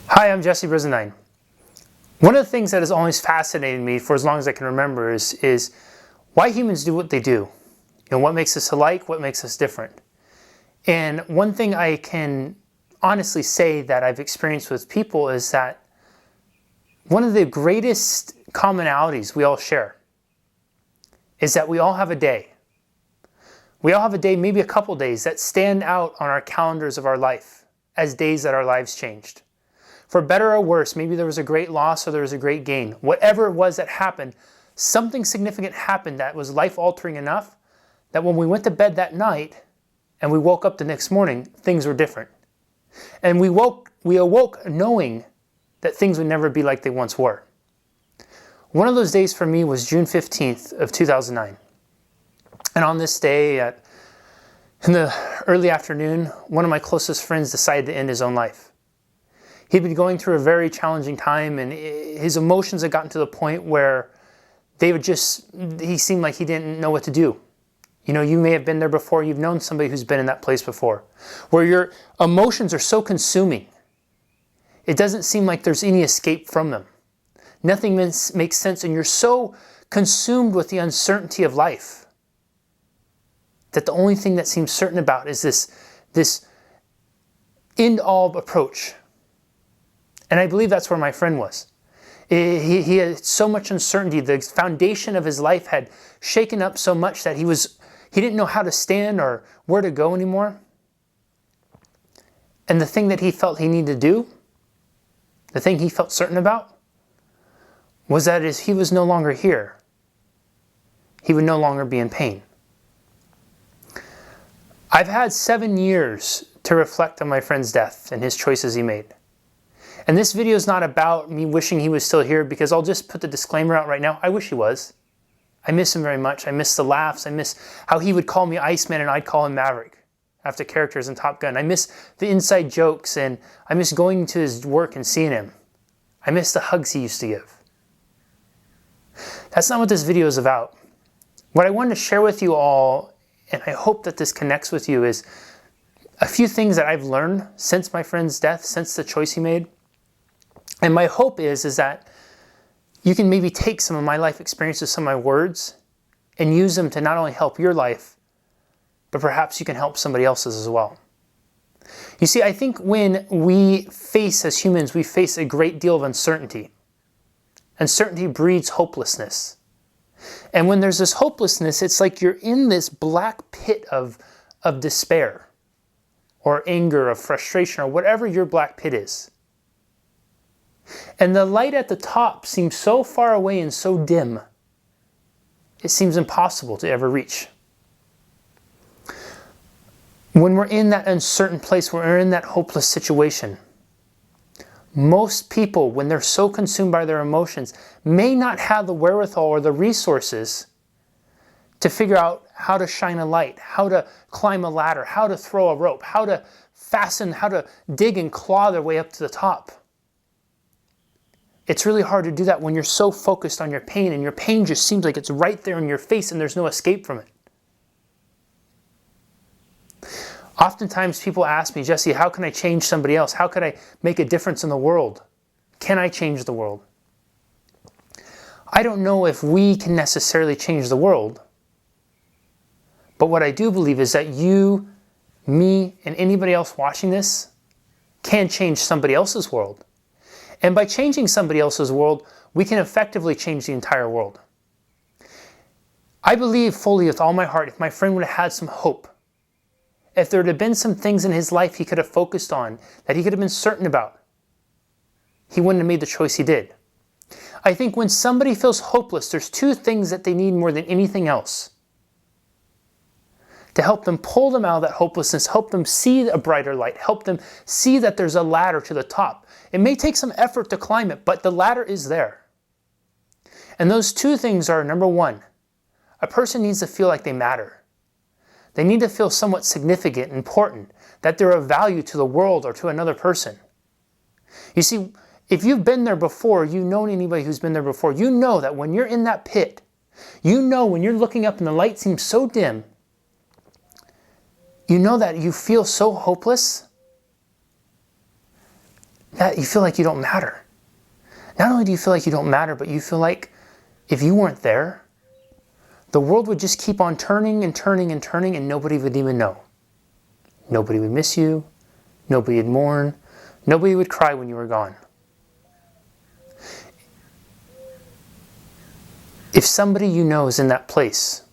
Hi, I'm Brisendine. One of the things that has always fascinated me for as long as I can remember is why humans do what they do. What makes us alike, what makes us different. And one thing I can honestly say that I've experienced with people is that one of the greatest commonalities we all share is that we all have a day. We all have a day, maybe a couple days, that stand out on our calendars of our life as days that our lives changed. For better or worse, maybe there was a great loss or there was a great gain. Whatever it was that happened, something significant happened that was life-altering enough that when we went to bed that night and we woke up the next morning, things were different. And we awoke knowing that things would never be like they once were. One of those days for me was June 15th of 2009. And on this day, in the early afternoon, one of my closest friends decided to end his own life. He'd been going through a very challenging time, and his emotions had gotten to the point where he seemed like he didn't know what to do. You may have been there before, you've known somebody who's been in that place before, where your emotions are so consuming, it doesn't seem like there's any escape from them. Nothing makes sense, and you're so consumed with the uncertainty of life that the only thing that seems certain about is this end-all approach. And I believe that's where my friend was. He had so much uncertainty. The foundation of his life had shaken up so much that he didn't know how to stand or where to go anymore. And the thing that he felt he needed to do, the thing he felt certain about, was that if he was no longer here, he would no longer be in pain. I've had 7 years to reflect on my friend's death and his choices he made. And this video is not about me wishing he was still here, because I'll just put the disclaimer out right now. I wish he was. I miss him very much. I miss the laughs. I miss how he would call me Iceman and I'd call him Maverick after characters in Top Gun. I miss the inside jokes, and I miss going to his work and seeing him. I miss the hugs he used to give. That's not what this video is about. What I wanted to share with you all, and I hope that this connects with you, is a few things that I've learned since my friend's death, since the choice he made. And my hope is that you can maybe take some of my life experiences, some of my words, and use them to not only help your life, but perhaps you can help somebody else's as well. You see, I think when as humans, we face a great deal of uncertainty. Uncertainty breeds hopelessness. And when there's this hopelessness, it's like you're in this black pit of despair or anger, of frustration, or whatever your black pit is. And the light at the top seems so far away and so dim, it seems impossible to ever reach. When we're in that uncertain place, when we're in that hopeless situation, most people, when they're so consumed by their emotions, may not have the wherewithal or the resources to figure out how to shine a light, how to climb a ladder, how to throw a rope, how to dig and claw their way up to the top. It's really hard to do that when you're so focused on your pain, and your pain just seems like it's right there in your face and there's no escape from it. Oftentimes people ask me, Jesse, how can I change somebody else? How can I make a difference in the world? Can I change the world? I don't know if we can necessarily change the world, but what I do believe is that you, me, and anybody else watching this can change somebody else's world. And by changing somebody else's world, we can effectively change the entire world. I believe fully with all my heart, if my friend would have had some hope, if there had been some things in his life he could have focused on, that he could have been certain about, he wouldn't have made the choice he did. I think when somebody feels hopeless, there's 2 things that they need more than anything else to help them pull them out of that hopelessness, help them see a brighter light, help them see that there's a ladder to the top. It may take some effort to climb it, but the ladder is there. And those 2 things are, number 1, a person needs to feel like they matter. They need to feel somewhat significant, important, that they're of value to the world or to another person. You see, if you've been there before, you've known anybody who's been there before, you know that when you're in that pit, you know when you're looking up and the light seems so dim, you know that you feel so hopeless that you feel like you don't matter. Not only do you feel like you don't matter, but you feel like if you weren't there, the world would just keep on turning and turning and turning and nobody would even know. Nobody would miss you. Nobody would mourn. Nobody would cry when you were gone. If somebody you know is in that place,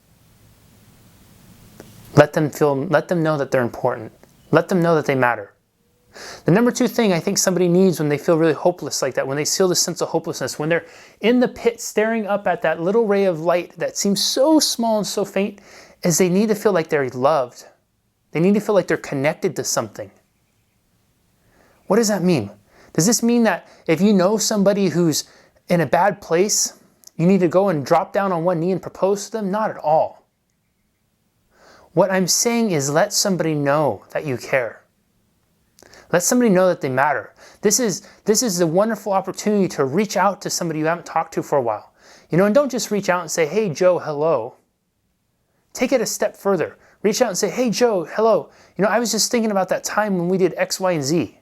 let them know that they're important. Let them know that they matter. The number 2 thing I think somebody needs when they feel really hopeless like that, when they feel this sense of hopelessness, when they're in the pit staring up at that little ray of light that seems so small and so faint, is they need to feel like they're loved. They need to feel like they're connected to something. What does that mean? Does this mean that if you know somebody who's in a bad place, you need to go and drop down on one knee and propose to them? Not at all. What I'm saying is let somebody know that you care. Let somebody know that they matter. This is a wonderful opportunity to reach out to somebody you haven't talked to for a while. And don't just reach out and say, hey, Joe, hello. Take it a step further. Reach out and say, hey, Joe, hello. I was just thinking about that time when we did X, Y, and Z.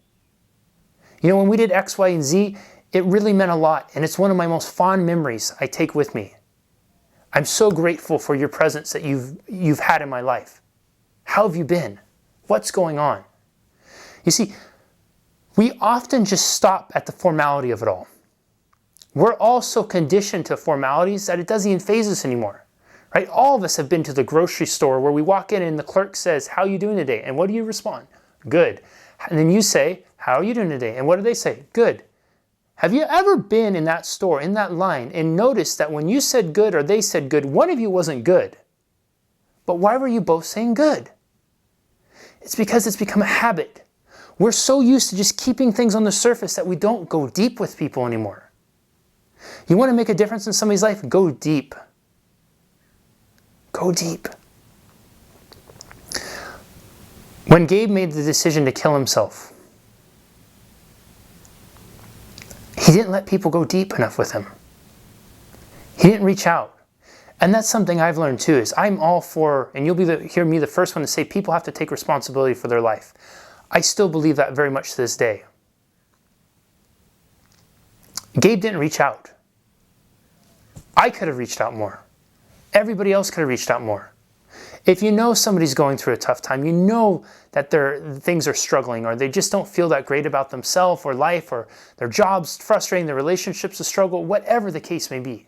When we did X, Y, and Z, it really meant a lot, and it's one of my most fond memories I take with me. I'm so grateful for your presence that you've had in my life. How have you been? What's going on? You see, we often just stop at the formality of it all. We're all so conditioned to formalities that it doesn't even faze us anymore, right? All of us have been to the grocery store where we walk in and the clerk says, how are you doing today? And what do you respond? Good. And then you say, how are you doing today? And what do they say? Good. Have you ever been in that store, in that line, and noticed that when you said good or they said good, one of you wasn't good? But why were you both saying good? It's because it's become a habit. We're so used to just keeping things on the surface that we don't go deep with people anymore. You want to make a difference in somebody's life? Go deep. Go deep. When Gabe made the decision to kill himself, he didn't let people go deep enough with him. He didn't reach out. And that's something I've learned too, is I'm all for, and you'll hear me the first one to say, people have to take responsibility for their life. I still believe that very much to this day. Gabe didn't reach out. I could have reached out more. Everybody else could have reached out more. If you know somebody's going through a tough time, you know that things are struggling, or they just don't feel that great about themselves or life, or their job's frustrating, their relationships a struggle, whatever the case may be.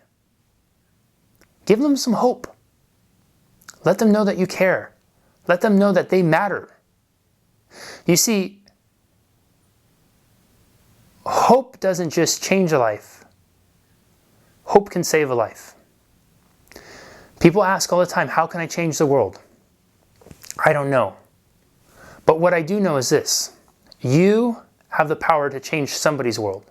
Give them some hope. Let them know that you care. Let them know that they matter. You see, hope doesn't just change a life. Hope can save a life. People ask all the time, how can I change the world? I don't know. But what I do know is this. You have the power to change somebody's world.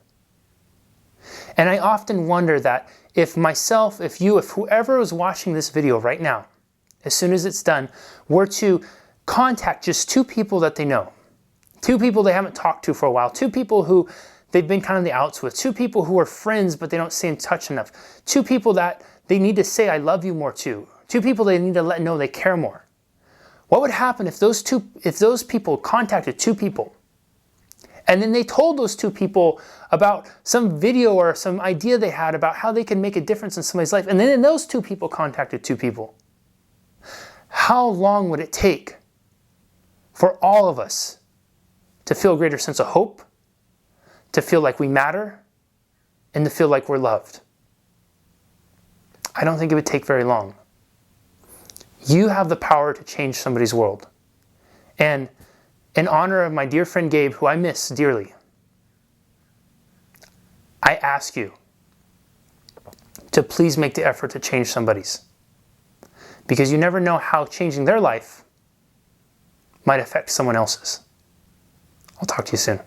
And I often wonder that if myself, if you, if whoever is watching this video right now, as soon as it's done, were to contact just 2 people that they know, 2 people they haven't talked to for a while, 2 people who they've been kind of the outs with, 2 people who are friends but they don't stay in touch enough, 2 people that they need to say I love you more to, 2 people they need to let know they care more. What would happen if those people contacted 2 people and then they told those 2 people about some video or some idea they had about how they can make a difference in somebody's life, and then those 2 people contacted 2 people? How long would it take for all of us to feel a greater sense of hope, to feel like we matter, and to feel like we're loved? I don't think it would take very long. You have the power to change somebody's world. And in honor of my dear friend Gabe, who I miss dearly, I ask you to please make the effort to change somebody's. Because you never know how changing their life might affect someone else's. I'll talk to you soon.